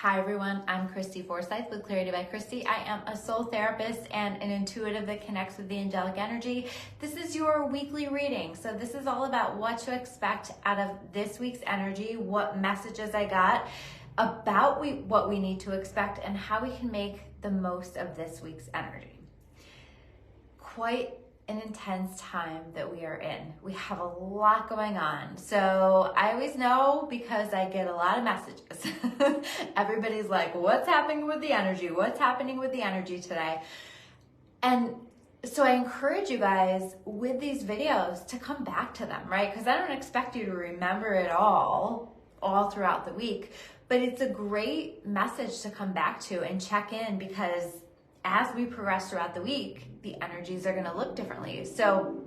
Hi everyone, I'm Christy Forsyth with Clarity by Christy. I am a soul therapist and an intuitive that connects with the angelic energy. This is your weekly reading. So this is all about what to expect out of this week's energy, what messages I got about what we need to expect, and how we can make the most of this week's energy. Quite an intense time that we are in. We have a lot going on. So I always know, because I get a lot of messages. Everybody's like, what's happening with the energy? What's happening with the energy today? And so I encourage you guys with these videos to come back to them, right? Because I don't expect you to remember it all throughout the week, but it's a great message to come back to and check in, because as we progress throughout the week, the energies are going to look differently. So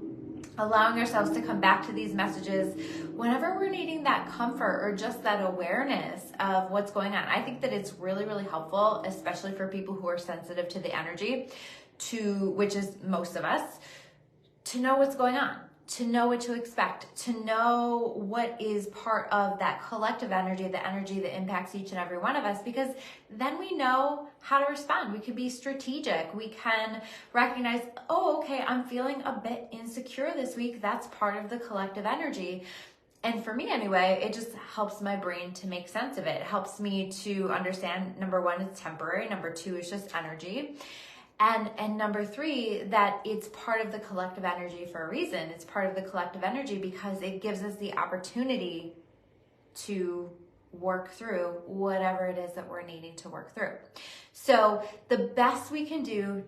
allowing ourselves to come back to these messages whenever we're needing that comfort or just that awareness of what's going on. I think that it's really, really helpful, especially for people who are sensitive to the energy, which is most of us, to know what's going on, to know what to expect, to know what is part of that collective energy, the energy that impacts each and every one of us, because then we know how to respond. We can be strategic. We can recognize, oh, okay, I'm feeling a bit insecure this week. That's part of the collective energy. And for me anyway, it just helps my brain to make sense of it. It helps me to understand, number one, it's temporary. Number two, it's just energy. And number three, that it's part of the collective energy for a reason. It's part of the collective energy because it gives us the opportunity to work through whatever it is that we're needing to work through. So the best we can do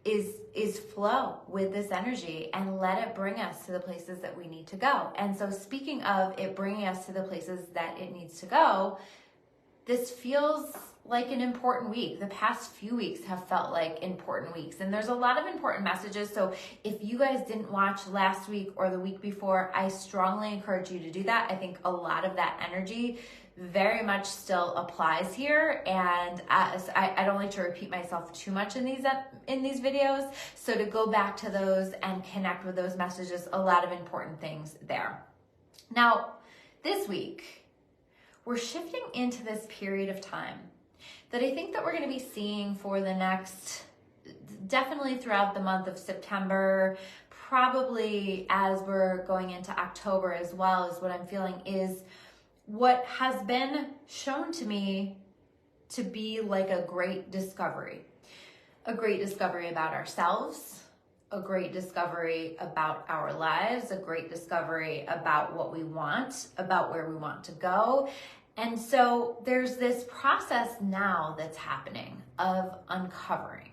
is flow with this energy and let it bring us to the places that we need to go. And so speaking of it bringing us to the places that it needs to go, this feels like an important week. The past few weeks have felt like important weeks, and there's a lot of important messages. So if you guys didn't watch last week or the week before, I strongly encourage you to do that. I think a lot of that energy very much still applies here, and I don't like to repeat myself too much in these videos. So to go back to those and connect with those messages, a lot of important things there. Now, this week, we're shifting into this period of time that I think that we're going to be seeing for the next, definitely throughout the month of September, probably as we're going into October as well, is what I'm feeling is what has been shown to me to be like a great discovery about ourselves, a great discovery about our lives, a great discovery about what we want, about where we want to go. And so there's this process now that's happening of uncovering,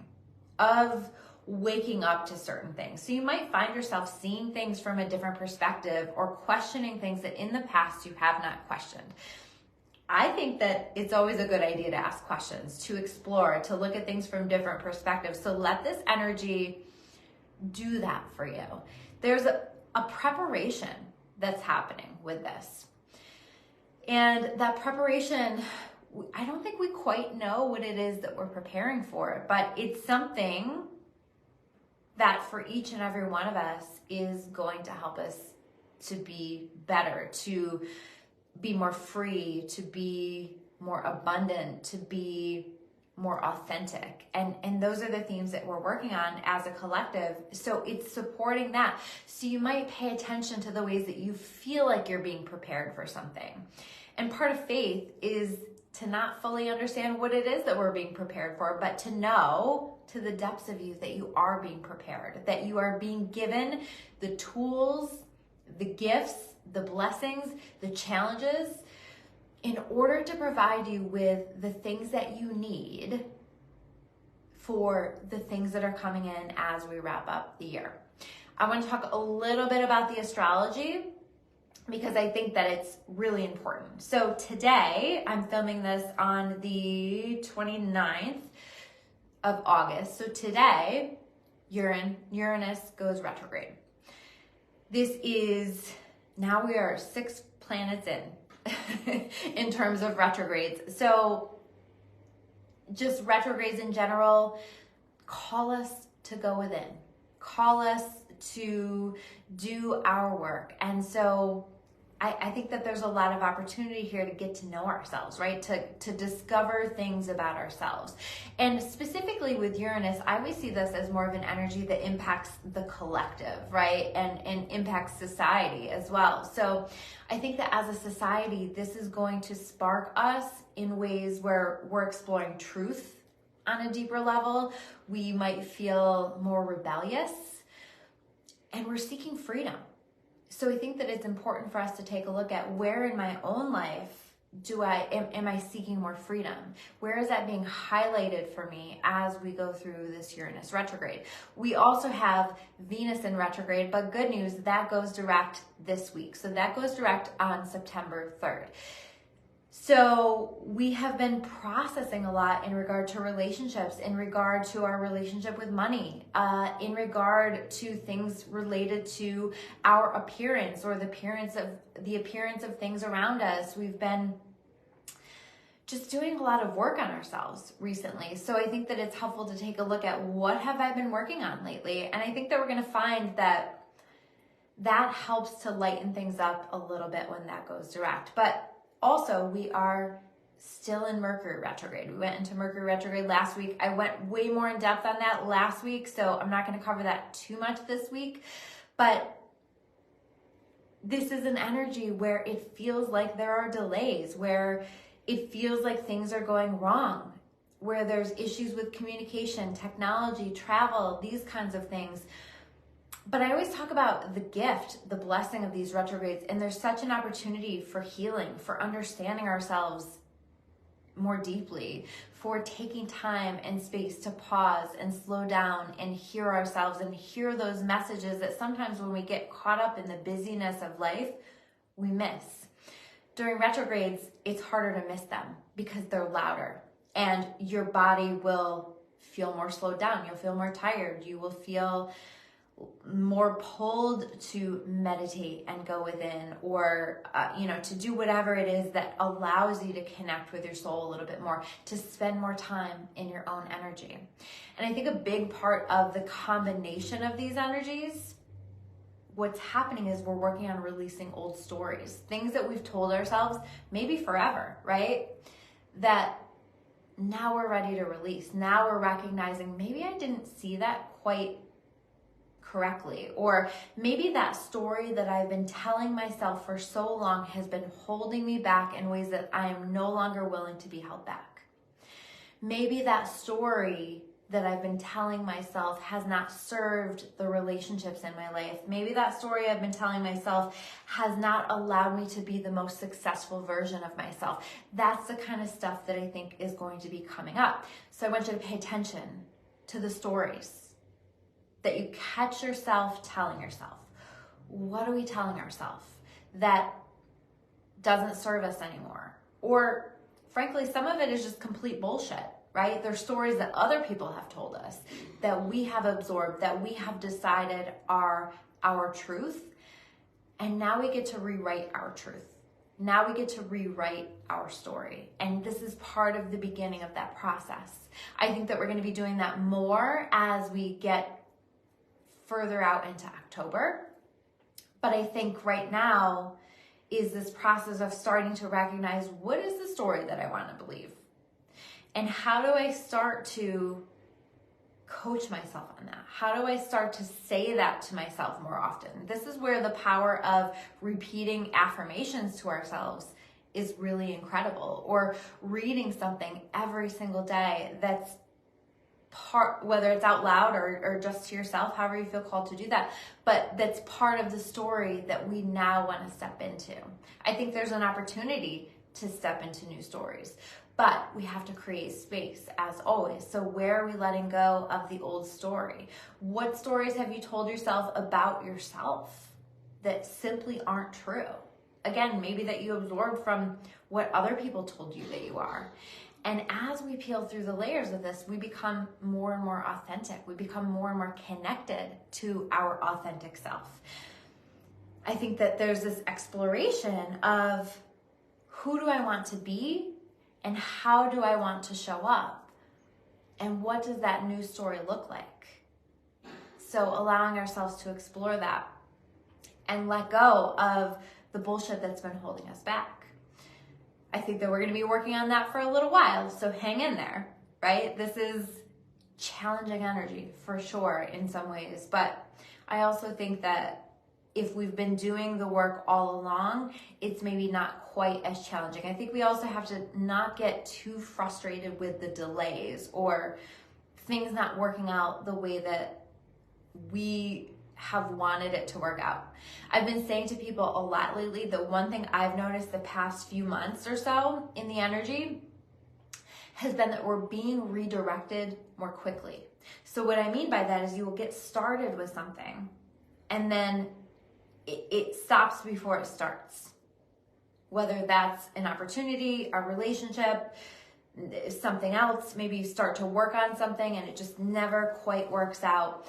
of waking up to certain things. So you might find yourself seeing things from a different perspective or questioning things that in the past you have not questioned. I think that it's always a good idea to ask questions, to explore, to look at things from different perspectives. So let this energy do that for you. There's a preparation that's happening with this. And that preparation, I don't think we quite know what it is that we're preparing for, but it's something that for each and every one of us is going to help us to be better, to be more free, to be more abundant, to be more authentic. And those are the themes that we're working on as a collective. So it's supporting that. So you might pay attention to the ways that you feel like you're being prepared for something. And part of faith is to not fully understand what it is that we're being prepared for, but to know to the depths of you that you are being prepared, that you are being given the tools, the gifts, the blessings, the challenges in order to provide you with the things that you need for the things that are coming in as we wrap up the year. I want to talk a little bit about the astrology because I think that it's really important. So today, I'm filming this on the 29th of August. So today, Uranus goes retrograde. This is, now we are 6 planets in terms of retrogrades. So just retrogrades in general call us to go within, call us to do our work. And so I think that there's a lot of opportunity here to get to know ourselves, right? To discover things about ourselves. And specifically with Uranus, I always see this as more of an energy that impacts the collective, right? And impacts society as well. So I think that as a society, this is going to spark us in ways where we're exploring truth on a deeper level. We might feel more rebellious, and we're seeking freedom. So I think that it's important for us to take a look at where in my own life am I seeking more freedom? Where is that being highlighted for me as we go through this Uranus retrograde? We also have Venus in retrograde, but good news, that goes direct this week. So that goes direct on September 3rd. So we have been processing a lot in regard to relationships, in regard to our relationship with money, in regard to things related to our appearance or the appearance of things around us. We've been just doing a lot of work on ourselves recently. So I think that it's helpful to take a look at what have I been working on lately. And I think that we're going to find that helps to lighten things up a little bit when that goes direct. But also, we are still in Mercury retrograde. We went into Mercury retrograde last week. I went way more in depth on that last week, so I'm not going to cover that too much this week. But this is an energy where it feels like there are delays, where it feels like things are going wrong, where there's issues with communication, technology, travel, these kinds of things. But I always talk about the gift, the blessing of these retrogrades, and there's such an opportunity for healing, for understanding ourselves more deeply, for taking time and space to pause and slow down and hear ourselves and hear those messages that sometimes when we get caught up in the busyness of life, we miss. During retrogrades, it's harder to miss them because they're louder, and your body will feel more slowed down. You'll feel more tired. You will feel more pulled to meditate and go within, or to do whatever it is that allows you to connect with your soul a little bit more, to spend more time in your own energy. And I think a big part of the combination of these energies, what's happening is we're working on releasing old stories, things that we've told ourselves maybe forever, right? That now we're ready to release. Now we're recognizing maybe I didn't see that quite correctly, or maybe that story that I've been telling myself for so long has been holding me back in ways that I am no longer willing to be held back. Maybe that story that I've been telling myself has not served the relationships in my life. Maybe that story I've been telling myself has not allowed me to be the most successful version of myself. That's the kind of stuff that I think is going to be coming up. So I want you to pay attention to the stories that you catch yourself telling yourself. What are we telling ourselves that doesn't serve us anymore? Or frankly, some of it is just complete bullshit, right? There's stories that other people have told us, that we have absorbed, that we have decided are our truth. And now we get to rewrite our truth. Now we get to rewrite our story. And this is part of the beginning of that process. I think that we're going to be doing that more as we get further out into October. But I think right now is this process of starting to recognize, what is the story that I want to believe? And how do I start to coach myself on that? How do I start to say that to myself more often? This is where the power of repeating affirmations to ourselves is really incredible. Or reading something every single day that's whether it's out loud or just to yourself, however you feel called to do that, but that's part of the story that we now want to step into. I think there's an opportunity to step into new stories, but we have to create space as always. So where are we letting go of the old story? What stories have you told yourself about yourself that simply aren't true? Again, maybe that you absorbed from what other people told you that you are. And as we peel through the layers of this, we become more and more authentic. We become more and more connected to our authentic self. I think that there's this exploration of who do I want to be and how do I want to show up? And what does that new story look like? So allowing ourselves to explore that and let go of the bullshit that's been holding us back. I think that we're going to be working on that for a little while, so hang in there, right? This is challenging energy for sure in some ways, but I also think that if we've been doing the work all along, it's maybe not quite as challenging. I think we also have to not get too frustrated with the delays or things not working out the way that we have wanted it to work out. I've been saying to people a lot lately, the one thing I've noticed the past few months or so in the energy has been that we're being redirected more quickly. So what I mean by that is you will get started with something and then it stops before it starts. Whether that's an opportunity, a relationship, something else, maybe you start to work on something and it just never quite works out.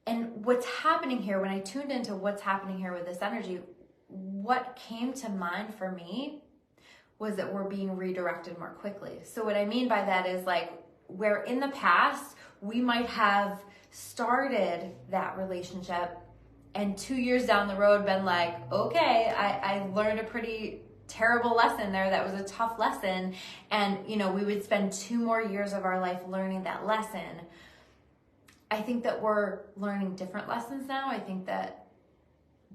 And what's happening here, when I tuned into what's happening here with this energy, what came to mind for me was that we're being redirected more quickly. So what I mean by that is like, where in the past, we might have started that relationship and 2 years down the road been like, okay, I learned a pretty terrible lesson there. That was a tough lesson. And, we would spend 2 more years of our life learning that lesson. I think that we're learning different lessons now. I think that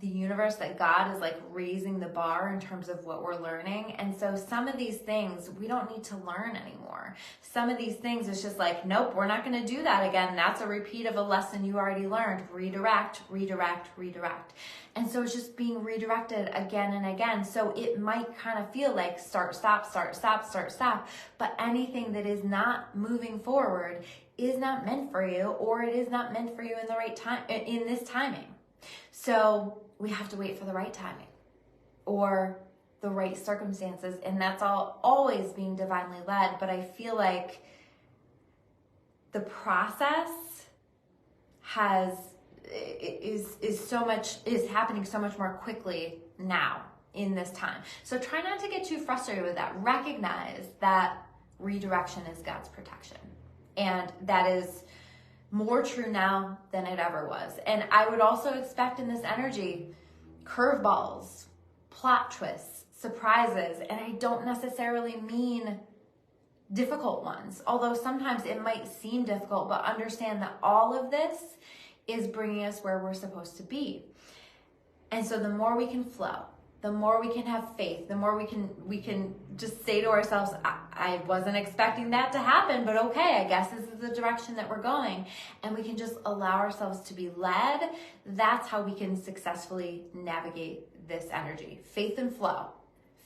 the universe, that God is like raising the bar in terms of what we're learning. And so some of these things we don't need to learn anymore. Some of these things it's just like, nope, we're not going to do that again. That's a repeat of a lesson you already learned. Redirect, redirect, redirect. And so it's just being redirected again and again. So it might kind of feel like start, stop, start, stop, start, stop. But anything that is not moving forward is not meant for you, or it is not meant for you in the right time, in this timing. So we have to wait for the right timing or the right circumstances. And that's always being divinely led. But I feel like the process is happening so much more quickly now in this time. So try not to get too frustrated with that. Recognize that redirection is God's protection. And that is more true now than it ever was. And I would also expect in this energy curveballs, plot twists, surprises, and I don't necessarily mean difficult ones, although sometimes it might seem difficult, but understand that all of this is bringing us where we're supposed to be. And so the more we can flow, the more we can have faith, the more we can just say to ourselves, I wasn't expecting that to happen, but okay, I guess this is the direction that we're going. And we can just allow ourselves to be led. That's how we can successfully navigate this energy. Faith and flow.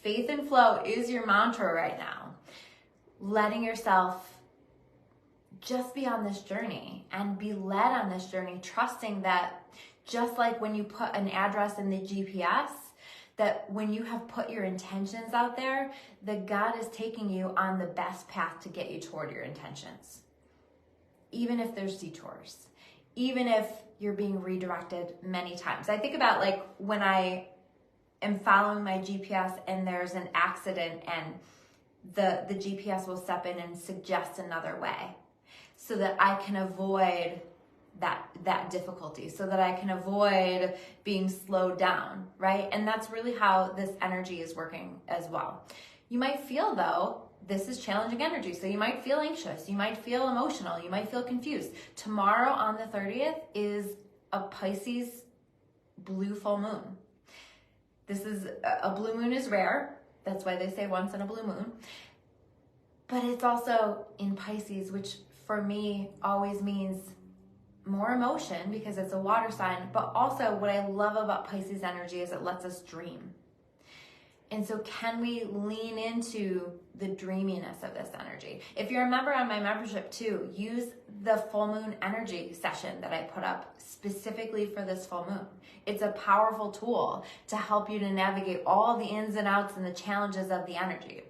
Faith and flow is your mantra right now. Letting yourself just be on this journey and be led on this journey, trusting that just like when you put an address in the GPS, that when you have put your intentions out there, that God is taking you on the best path to get you toward your intentions. Even if there's detours, even if you're being redirected many times. I think about like when I am following my GPS and there's an accident and the GPS will step in and suggest another way so that I can avoid that difficulty, so that I can avoid being slowed down, right? And that's really how this energy is working as well. You might feel though, this is challenging energy. So you might feel anxious, you might feel emotional, you might feel confused. Tomorrow on the 30th is a Pisces blue full moon. This is, a blue moon is rare. That's why they say once in a blue moon. But it's also in Pisces, which for me always means more emotion because it's a water sign, but also what I love about Pisces energy is it lets us dream. And so can we lean into the dreaminess of this energy? If you're a member on my membership too, use the full moon energy session that I put up specifically for this full moon. It's a powerful tool to help you to navigate all the ins and outs and the challenges of the energy.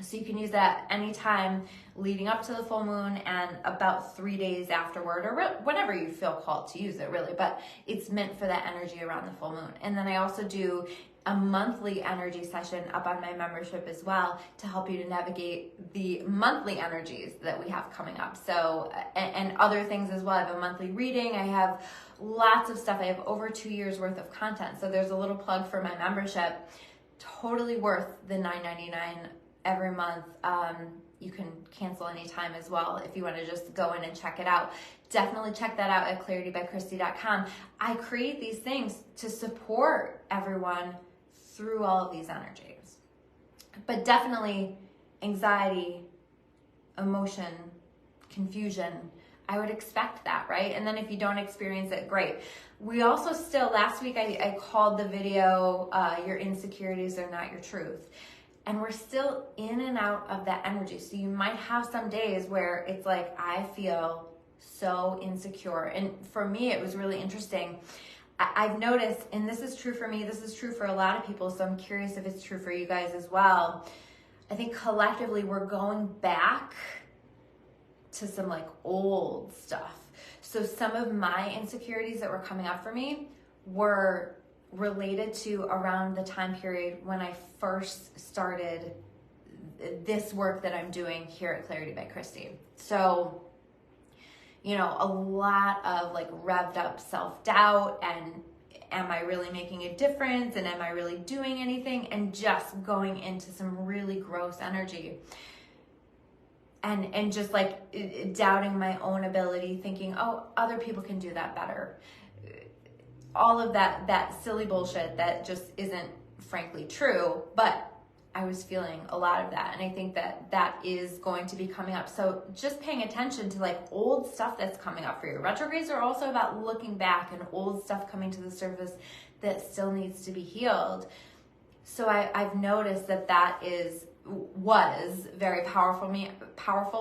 So you can use that anytime leading up to the full moon and about 3 days afterward, or whenever you feel called to use it really, but it's meant for that energy around the full moon. And then I also do a monthly energy session up on my membership as well to help you to navigate the monthly energies that we have coming up. So, and other things as well. I have a monthly reading. I have lots of stuff. I have over 2 years worth of content. So there's a little plug for my membership. Totally worth the $9.99 every month. You can cancel anytime as well if you want to just go in and check it out. Definitely check that out at claritybychristy.com. I create these things to support everyone through all of these energies. But definitely anxiety, emotion, confusion, I would expect that, right? And then if you don't experience it, great. We also still, last week I called the video, your insecurities are not your truth. And we're still in and out of that energy. So you might have some days where it's like, I feel so insecure. And for me, it was really interesting. I've noticed, and this is true for me, this is true for a lot of people, so I'm curious if it's true for you guys as well. I think collectively we're going back to some like old stuff. So some of my insecurities that were coming up for me were related to around the time period when I first started this work that I'm doing here at Clarity by Christy. So, you know, a lot of like revved up self-doubt and am I really making a difference and am I really doing anything, and just going into some really gross energy. And just like doubting my own ability, thinking, oh, other people can do that better. All of that silly bullshit that just isn't frankly true, but I was feeling a lot of that. And I think that is going to be coming up. So just paying attention to like old stuff that's coming up for you. Retrogrades are also about looking back and old stuff coming to the surface that still needs to be healed. So I've noticed that was very powerful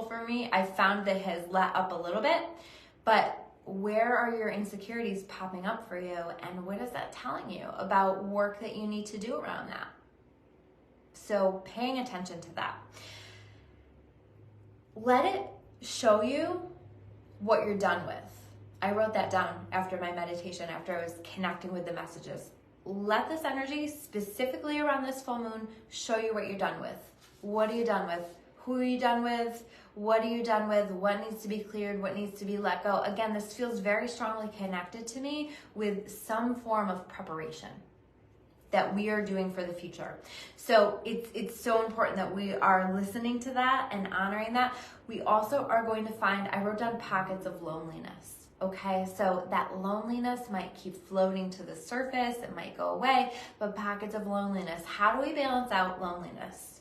for me. I found that it has let up a little bit, but where are your insecurities popping up for you, and what is that telling you about work that you need to do around that? So paying attention to that. Let it show you what you're done with. I wrote that down after my meditation, after I was connecting with the messages. Let this energy, specifically around this full moon, show you what you're done with. What are you done with? Who are you done with? What are you done with? What needs to be cleared? What needs to be let go? Again, this feels very strongly connected to me with some form of preparation that we are doing for the future. So it's so important that we are listening to that and honoring that. We also are going to find, I wrote down pockets of loneliness. Okay, so that loneliness might keep floating to the surface, it might go away, but pockets of loneliness. How do we balance out loneliness?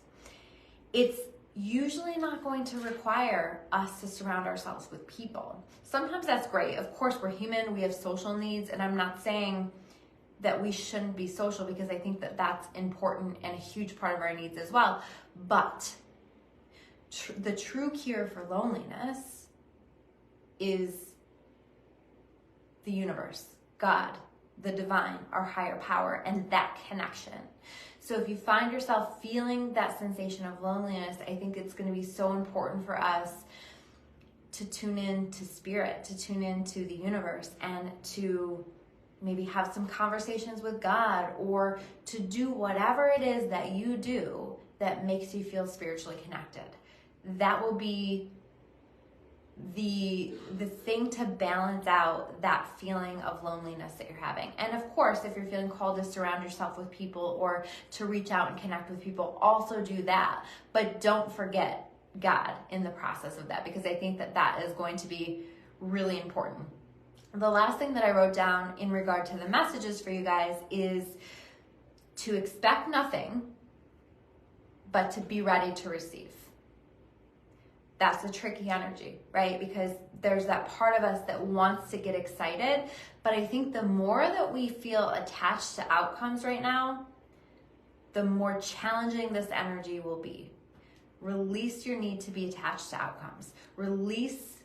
It's usually not going to require us to surround ourselves with people. Sometimes that's great. Of course, we're human, we have social needs, and I'm not saying that we shouldn't be social, because I think that that's important and a huge part of our needs as well. But the true cure for loneliness is the universe, God, the divine, our higher power, and that connection. So if you find yourself feeling that sensation of loneliness, I think it's going to be so important for us to tune in to spirit, to tune into the universe, and to maybe have some conversations with God, or to do whatever it is that you do that makes you feel spiritually connected. That will be the thing to balance out that feeling of loneliness that you're having. And of course, if you're feeling called to surround yourself with people or to reach out and connect with people, also do that. But don't forget God in the process of that, because I think that is going to be really important. The last thing that I wrote down in regard to the messages for you guys is to expect nothing, but to be ready to receive. That's a tricky energy, right? Because there's that part of us that wants to get excited, but I think the more that we feel attached to outcomes right now, the more challenging this energy will be. Release your need to be attached to outcomes. Release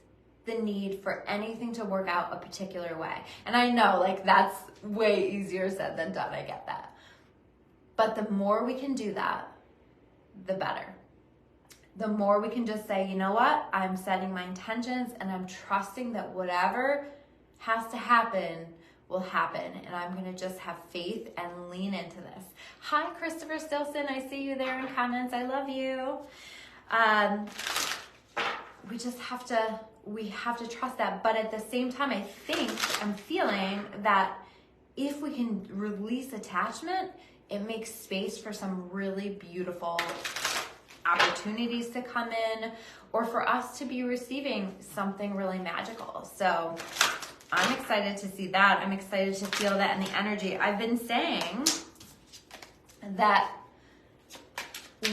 the need for anything to work out a particular way. And I know, like, that's way easier said than done. I get that. But the more we can do that, the better. The more we can just say, you know what? I'm setting my intentions and I'm trusting that whatever has to happen will happen. And I'm going to just have faith and lean into this. Hi, Christopher Stilson. I see you there in comments. I love you. We just have to trust that. But at the same time, I'm feeling that if we can release attachment, it makes space for some really beautiful opportunities to come in, or for us to be receiving something really magical. So I'm excited to see that. I'm excited to feel that in the energy. I've been saying that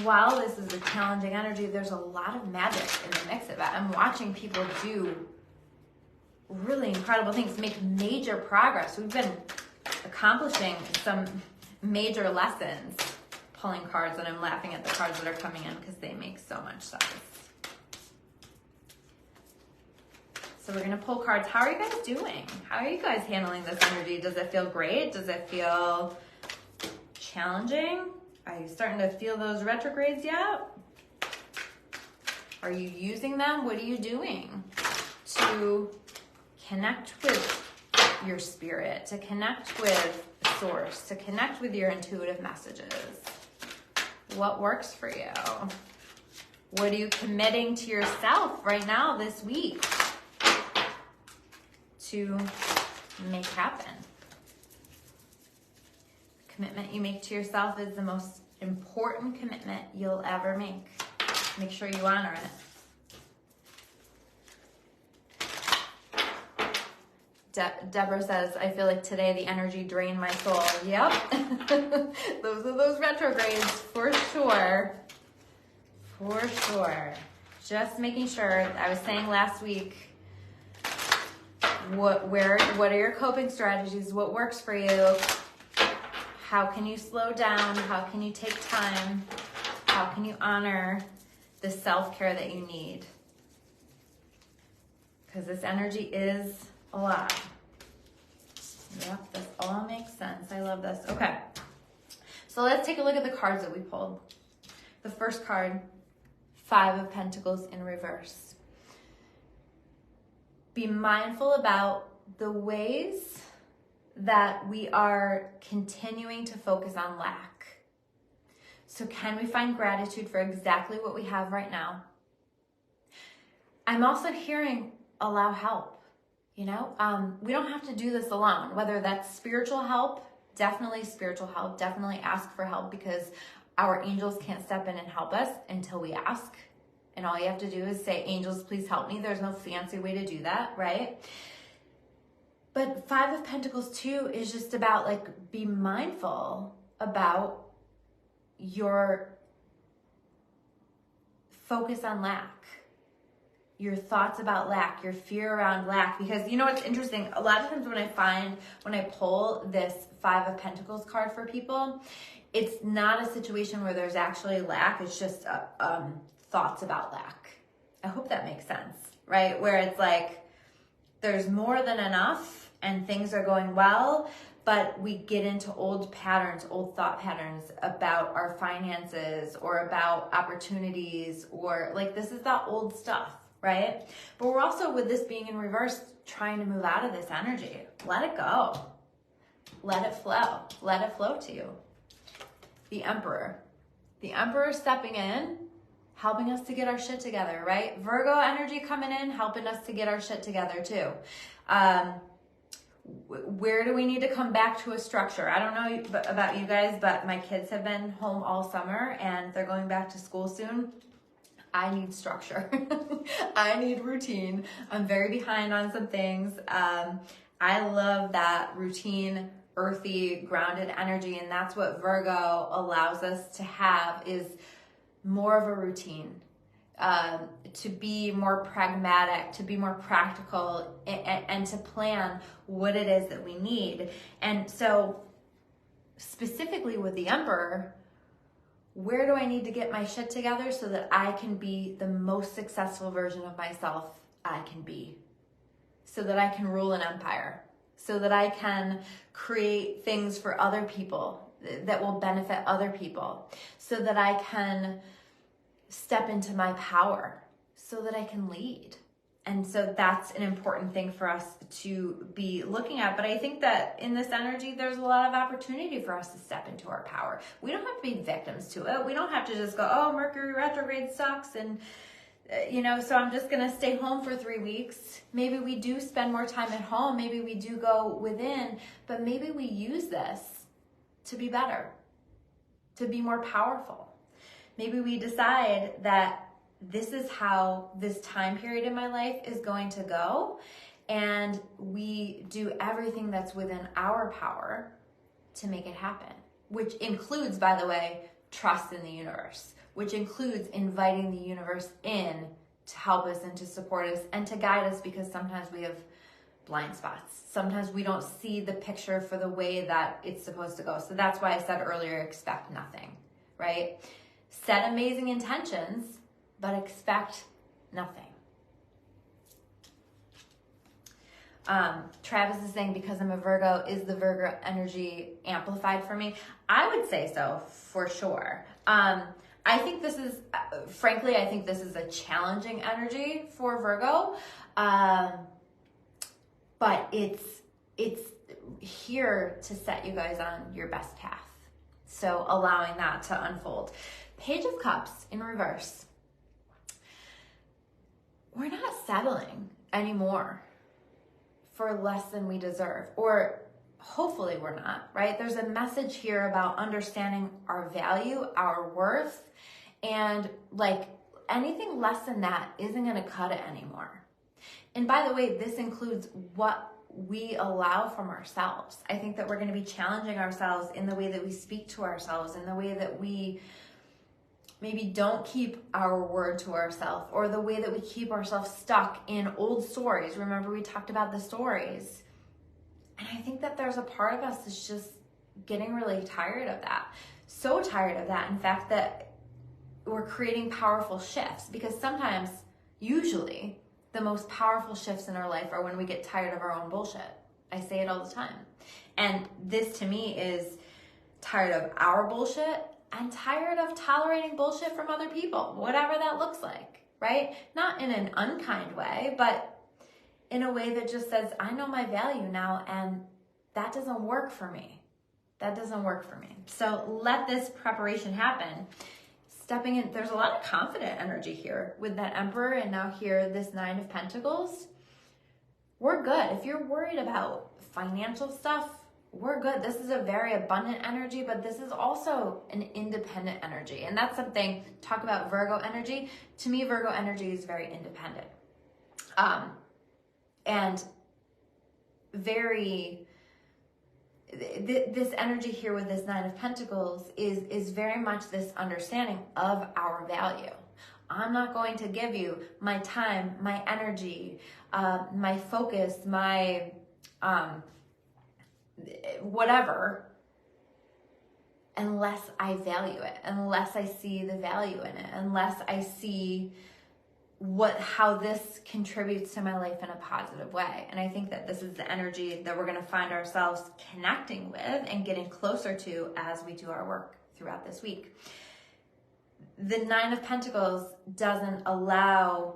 while this is a challenging energy, there's a lot of magic in the mix of it. I'm watching people do really incredible things, make major progress. We've been accomplishing some major lessons pulling cards, and I'm laughing at the cards that are coming in because they make so much sense. So we're going to pull cards. How are you guys doing? How are you guys handling this energy? Does it feel great? Does it feel challenging? Are you starting to feel those retrogrades yet? Are you using them? What are you doing to connect with your spirit, to connect with source, to connect with your intuitive messages? What works for you? What are you committing to yourself right now this week to make happen? Commitment you make to yourself is the most important commitment you'll ever make. Make sure you honor it. Deborah says, I feel like today the energy drained my soul. Yep. Those are those retrogrades for sure. For sure. Just making sure. I was saying last week, what are your coping strategies? What works for you? How can you slow down? How can you take time? How can you honor the self-care that you need? Because this energy is a lot. Yep, this all makes sense. I love this. Okay, so let's take a look at the cards that we pulled. The first card, 5 of Pentacles in reverse. Be mindful about the ways that we are continuing to focus on lack. So can we find gratitude for exactly what we have right now? I'm also hearing allow help. You know, we don't have to do this alone, whether that's spiritual help, definitely spiritual help, definitely ask for help, because our angels can't step in and help us until we ask. And all you have to do is say, angels, please help me. There's no fancy way to do that, right? But 5 of Pentacles too is just about, like, be mindful about your focus on lack, your thoughts about lack, your fear around lack. Because you know what's interesting? A lot of times when I pull this 5 of Pentacles card for people, it's not a situation where there's actually lack. It's just thoughts about lack. I hope that makes sense, right? Where it's like there's more than enough and things are going well, but we get into old patterns, old thought patterns about our finances or about opportunities, or like this is that old stuff, right? But we're also, with this being in reverse, trying to move out of this energy. Let it go. Let it flow. Let it flow to you. The Emperor. The Emperor stepping in, helping us to get our shit together, right? Virgo energy coming in, helping us to get our shit together too. Where do we need to come back to a structure? I don't know about you guys, but my kids have been home all summer and they're going back to school soon. I need structure. I need routine. I'm very behind on some things. I love that routine, earthy, grounded energy, and that's what Virgo allows us to have, is more of a routine, to be more pragmatic, to be more practical, and to plan what it is that we need. And so specifically with the Emperor, where do I need to get my shit together so that I can be the most successful version of myself I can be? So that I can rule an empire, so that I can create things for other people that will benefit other people, so that I can step into my power, so that I can lead. And so that's an important thing for us to be looking at. But I think that in this energy, there's a lot of opportunity for us to step into our power. We don't have to be victims to it. We don't have to just go, oh, Mercury retrograde sucks. And, so I'm just going to stay home for 3 weeks. Maybe we do spend more time at home. Maybe we do go within. But maybe we use this to be better, to be more powerful. Maybe we decide that this is how this time period in my life is going to go. And we do everything that's within our power to make it happen, which includes, by the way, trust in the universe, which includes inviting the universe in to help us and to support us and to guide us, because sometimes we have blind spots. Sometimes we don't see the picture for the way that it's supposed to go. So that's why I said earlier, expect nothing, right? Set amazing intentions, but expect nothing. Travis is saying, because I'm a Virgo, is the Virgo energy amplified for me? I would say so, for sure. I think this is, frankly, I think this is a challenging energy for Virgo. But it's here to set you guys on your best path. So allowing that to unfold. Page of Cups in reverse. We're not settling anymore for less than we deserve, or hopefully we're not, right? There's a message here about understanding our value, our worth, and like anything less than that isn't going to cut it anymore. And by the way, this includes what we allow from ourselves. I think that we're going to be challenging ourselves in the way that we speak to ourselves, in the way that we maybe don't keep our word to ourselves, or the way that we keep ourselves stuck in old stories. Remember, we talked about the stories. And I think that there's a part of us that's just getting really tired of that. So tired of that, in fact, that we're creating powerful shifts, because sometimes, usually, the most powerful shifts in our life are when we get tired of our own bullshit. I say it all the time. And this to me is tired of our bullshit and tired of tolerating bullshit from other people, whatever that looks like, right? Not in an unkind way, but in a way that just says, I know my value now, and that doesn't work for me. That doesn't work for me. So let this preparation happen. Stepping in, there's a lot of confident energy here with that Emperor, and now here, this Nine of Pentacles. We're good. If you're worried about financial stuff, we're good. This is a very abundant energy, but this is also an independent energy. And that's something, talk about Virgo energy. To me, Virgo energy is very independent. And very, this energy here with this Nine of Pentacles is very much this understanding of our value. I'm not going to give you my time, my energy, my focus, my whatever, unless I value it, unless I see the value in it, unless I see how this contributes to my life in a positive way. And I think that this is the energy that we're going to find ourselves connecting with and getting closer to as we do our work throughout this week. The Nine of Pentacles doesn't allow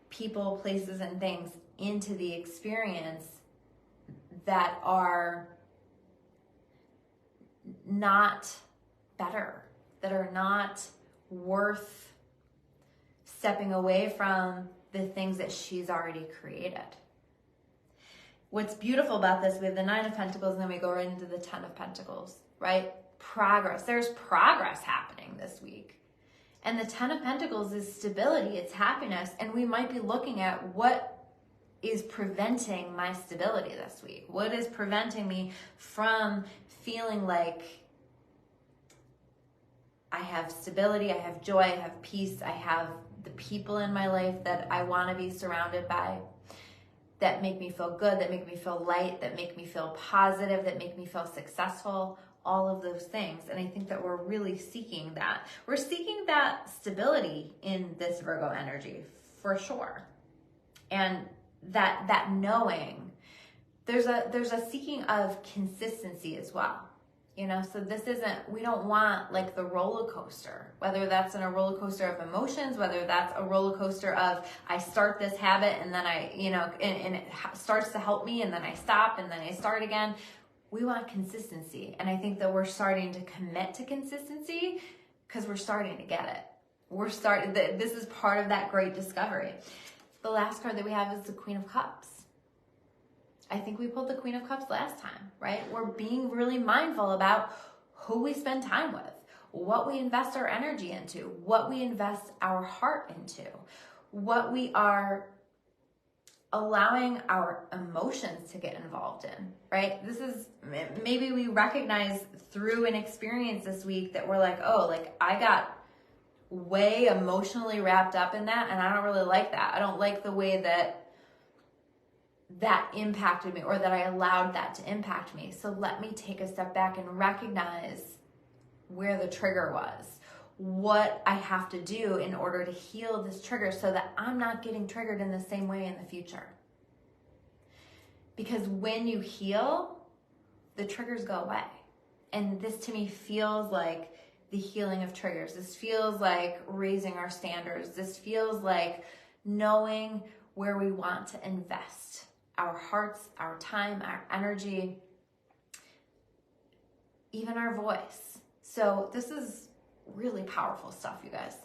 people, places, and things into the experience that are not better, that are not worth stepping away from the things that she's already created. What's beautiful about this, we have the Nine of Pentacles, and then we go right into the Ten of Pentacles, right? Progress. There's progress happening this week. And the Ten of Pentacles is stability, it's happiness, and we might be looking at what is preventing my stability this week? What is preventing me from feeling like I have stability, I have joy, I have peace, I have the people in my life that I want to be surrounded by, that make me feel good, that make me feel light, that make me feel positive, that make me feel successful, all of those things. And I think that we're really seeking that. We're seeking that stability in this Virgo energy, for sure. And that knowing, there's a seeking of consistency as well. You know, so this isn't, we don't want like the roller coaster, whether that's in a roller coaster of emotions, whether that's a roller coaster of I start this habit and then I, you know, and it starts to help me and then I stop and then I start again. We want consistency. And I think that we're starting to commit to consistency because we're starting to get it. This is part of that great discovery. The last card that we have is the Queen of Cups. I think we pulled the Queen of Cups last time, right? We're being really mindful about who we spend time with, what we invest our energy into, what we invest our heart into, what we are allowing our emotions to get involved in, right? This is, maybe we recognize through an experience this week that we're like, oh, like I got way emotionally wrapped up in that and I don't really like that. I don't like the way that impacted me or that I allowed that to impact me. So let me take a step back and recognize where the trigger was, what I have to do in order to heal this trigger so that I'm not getting triggered in the same way in the future. Because when you heal, the triggers go away. And this to me feels like the healing of triggers. This feels like raising our standards. This feels like knowing where we want to invest our hearts, our time, our energy, even our voice. So this is really powerful stuff, you guys.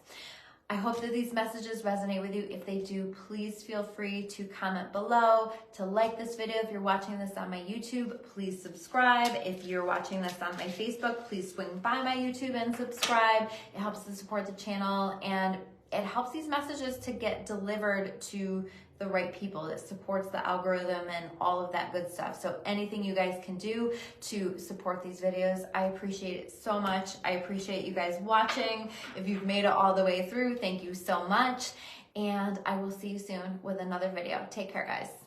I hope that these messages resonate with you. If they do, please feel free to comment below, to like this video. If you're watching this on my YouTube, please subscribe. If you're watching this on my Facebook, please swing by my YouTube and subscribe. It helps to support the channel and it helps these messages to get delivered to the right people. It supports the algorithm and all of that good stuff. So anything you guys can do to support these videos, I appreciate it so much. I appreciate you guys watching. If you've made it all the way through, thank you so much. And I will see you soon with another video. Take care, guys.